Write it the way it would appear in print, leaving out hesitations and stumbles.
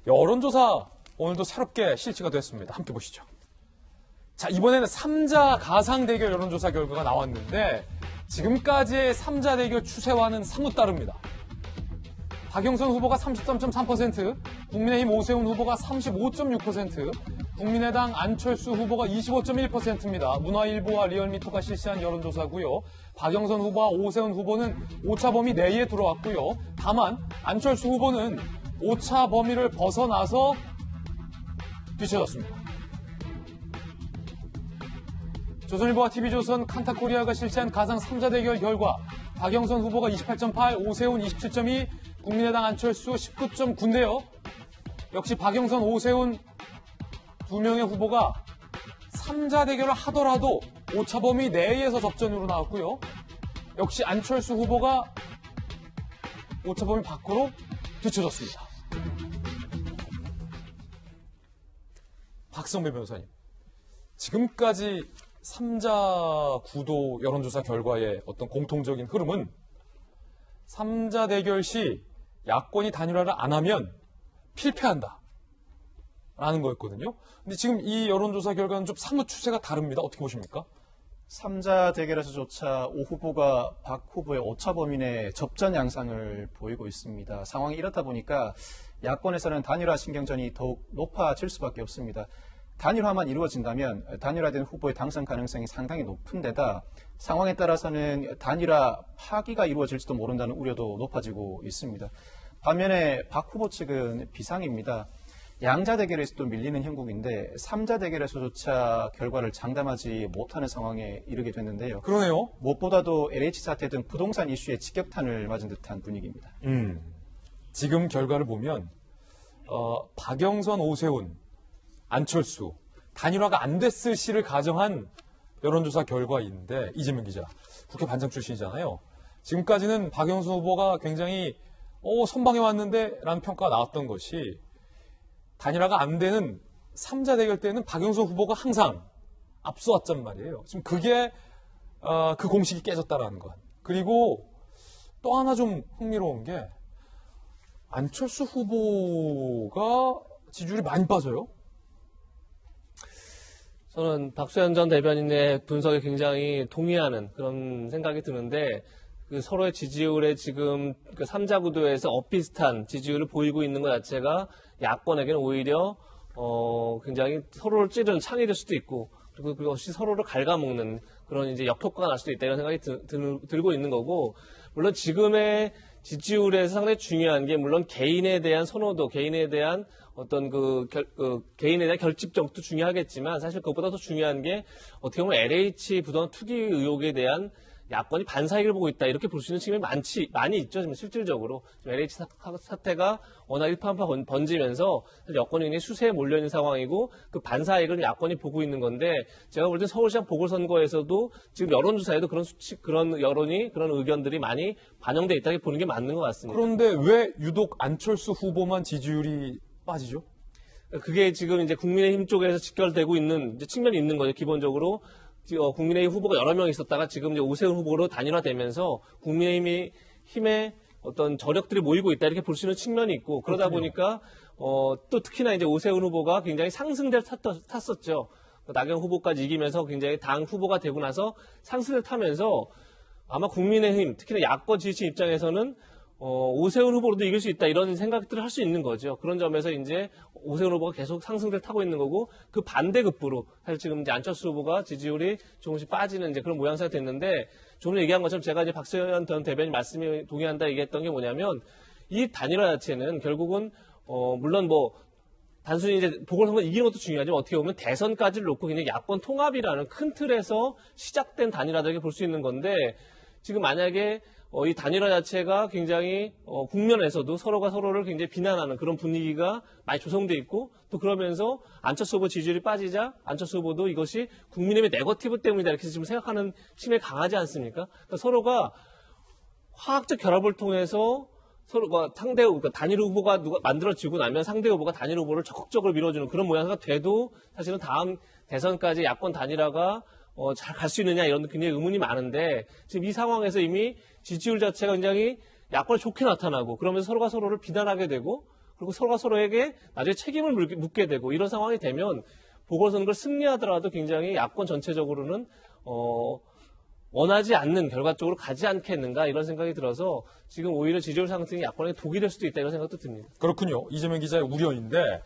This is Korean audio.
여론조사 오늘도 새롭게 실시가 됐습니다. 함께 보시죠. 자, 이번에는 3자 가상 대결 여론조사 결과가 나왔는데 지금까지의 3자 대결 추세와는 사뭇 다릅니다. 박영선 후보가 33.3%, 국민의힘 오세훈 후보가 35.6%, 국민의당 안철수 후보가 25.1%입니다. 문화일보와 리얼미터가 실시한 여론조사고요. 박영선 후보와 오세훈 후보는 오차 범위 내에 들어왔고요. 다만 안철수 후보는 오차 범위를 벗어나서 뒤쳐졌습니다. 조선일보와 TV조선 칸타코리아가 실시한 가상 3자 대결 결과 박영선 후보가 28.8, 오세훈 27.2, 국민의당 안철수 19.9인데요. 역시 박영선, 오세훈 두 명의 후보가 3자 대결을 하더라도 오차 범위 내에서 접전으로 나왔고요. 역시 안철수 후보가 오차 범위 밖으로 뒤쳐졌습니다. 박성배 변호사님, 지금까지 3자 구도 여론조사 결과의 어떤 공통적인 흐름은 3자 대결 시 야권이 단일화를 안 하면 필패한다 라는 거였거든요. 근데 지금 이 여론조사 결과는 좀 사뭇 추세가 다릅니다. 어떻게 보십니까? 3자 대결에서조차 오 후보가 박 후보의 오차 범위 내 접전 양상을 보이고 있습니다. 상황이 이렇다 보니까 야권에서는 단일화 신경전이 더욱 높아질 수밖에 없습니다. 단일화만 이루어진다면 단일화된 후보의 당선 가능성이 상당히 높은 데다 상황에 따라서는 단일화 파기가 이루어질지도 모른다는 우려도 높아지고 있습니다. 반면에 박 후보 측은 비상입니다. 양자 대결에서도 밀리는 형국인데 3자 대결에서조차 결과를 장담하지 못하는 상황에 이르게 됐는데요. 그러네요. 무엇보다도 LH 사태 등 부동산 이슈에 직격탄을 맞은 듯한 분위기입니다. 지금 결과를 보면 박영선, 오세훈, 안철수 단일화가 안 됐을 시를 가정한 여론조사 결과인데 이재명 기자, 국회 반장 출신이잖아요. 지금까지는 박영선 후보가 굉장히 선방해 왔는데 라는 평가가 나왔던 것이 단일화가 안 되는 3자 대결 때는 박영선 후보가 항상 앞서왔단 말이에요. 지금 그게 그 공식이 깨졌다라는 것. 그리고 또 하나 좀 흥미로운 게 안철수 후보가 지지율이 많이 빠져요. 저는 박수현 전 대변인의 분석에 굉장히 동의하는 그런 생각이 드는데 그 서로의 지지율에 지금 그 3자 구도에서 엇비슷한 지지율을 보이고 있는 것 자체가 야권에게는 오히려 굉장히 서로를 찌르는 창이 될 수도 있고 그리고 그것이 서로를 갉아먹는 그런 이제 역효과가 날 수도 있다 이런 생각이 들고 있는 거고 물론 지금의 지지율에서 상당히 중요한 게 물론 개인에 대한 선호도, 개인에 대한 어떤 개인에 대한 결집력도 중요하겠지만 사실 그것보다 더 중요한 게 어떻게 보면 LH 부동산 투기 의혹에 대한 야권이 반사이익을 보고 있다 이렇게 볼 수 있는 측면이 많이 있죠. 지금 실질적으로 지금 LH 사태가 워낙 일파만파 번지면서 여권이 굉장히 수세에 몰려있는 상황이고 그 반사이익을 야권이 보고 있는 건데 제가 볼 때 서울시장 보궐선거에서도 지금 여론조사에도 그런 여론이 그런 의견들이 많이 반영돼 있다고 보는 게 맞는 것 같습니다. 그런데 왜 유독 안철수 후보만 지지율이 빠지죠? 그게 지금 이제 국민의힘 쪽에서 직결되고 있는 이제 측면이 있는 거죠. 기본적으로 국민의힘 후보가 여러 명 있었다가 지금 이제 오세훈 후보로 단일화되면서 국민의힘의 어떤 저력들이 모이고 있다 이렇게 볼 수 있는 측면이 있고 그러다 보니까 또 특히나 이제 오세훈 후보가 굉장히 상승세를 탔었죠. 나경원 후보까지 이기면서 굉장히 당 후보가 되고 나서 상승을 타면서 아마 국민의힘 특히나 야권 지지층 입장에서는 오세훈 후보로도 이길 수 있다 이런 생각들을 할 수 있는 거죠. 그런 점에서 이제 오세훈 후보가 계속 상승세를 타고 있는 거고 그 반대급부로 사실 지금 이제 안철수 후보가 지지율이 조금씩 빠지는 이제 그런 모양새가 됐는데 조금 얘기한 것처럼 제가 이제 박수현 전 대변인 말씀에 동의한다 얘기했던 게 뭐냐면 이 단일화 자체는 결국은 물론 뭐 단순히 이제 보궐선거 이기는 것도 중요하지만 어떻게 보면 대선까지를 놓고 그냥 야권 통합이라는 큰 틀에서 시작된 단일화다 이렇게 볼 수 있는 건데 지금 만약에 이 단일화 자체가 굉장히 국면에서도 서로가 서로를 굉장히 비난하는 그런 분위기가 많이 조성돼 있고 또 그러면서 안철수 후보 지지율이 빠지자 안철수 후보도 이것이 국민의힘의 네거티브 때문이다 이렇게 지금 생각하는 측면이 강하지 않습니까? 그러니까 서로가 화학적 결합을 통해서 서로가 그러니까 단일 후보가 만들어지고 나면 상대 후보가 단일 후보를 적극적으로 밀어주는 그런 모양새가 돼도 사실은 다음 대선까지 야권 단일화가 잘 갈 수 있느냐 이런 굉장히 의문이 많은데 지금 이 상황에서 이미 지지율 자체가 굉장히 야권이 좋게 나타나고 그러면서 서로가 서로를 비난하게 되고 그리고 서로가 서로에게 나중에 책임을 묻게 되고 이런 상황이 되면 보궐선거를 승리하더라도 굉장히 야권 전체적으로는 원하지 않는 결과 쪽으로 가지 않겠는가 이런 생각이 들어서 지금 오히려 지지율 상승이 야권에 독이 될 수도 있다 이런 생각도 듭니다. 그렇군요. 이재명 기자의 우려인데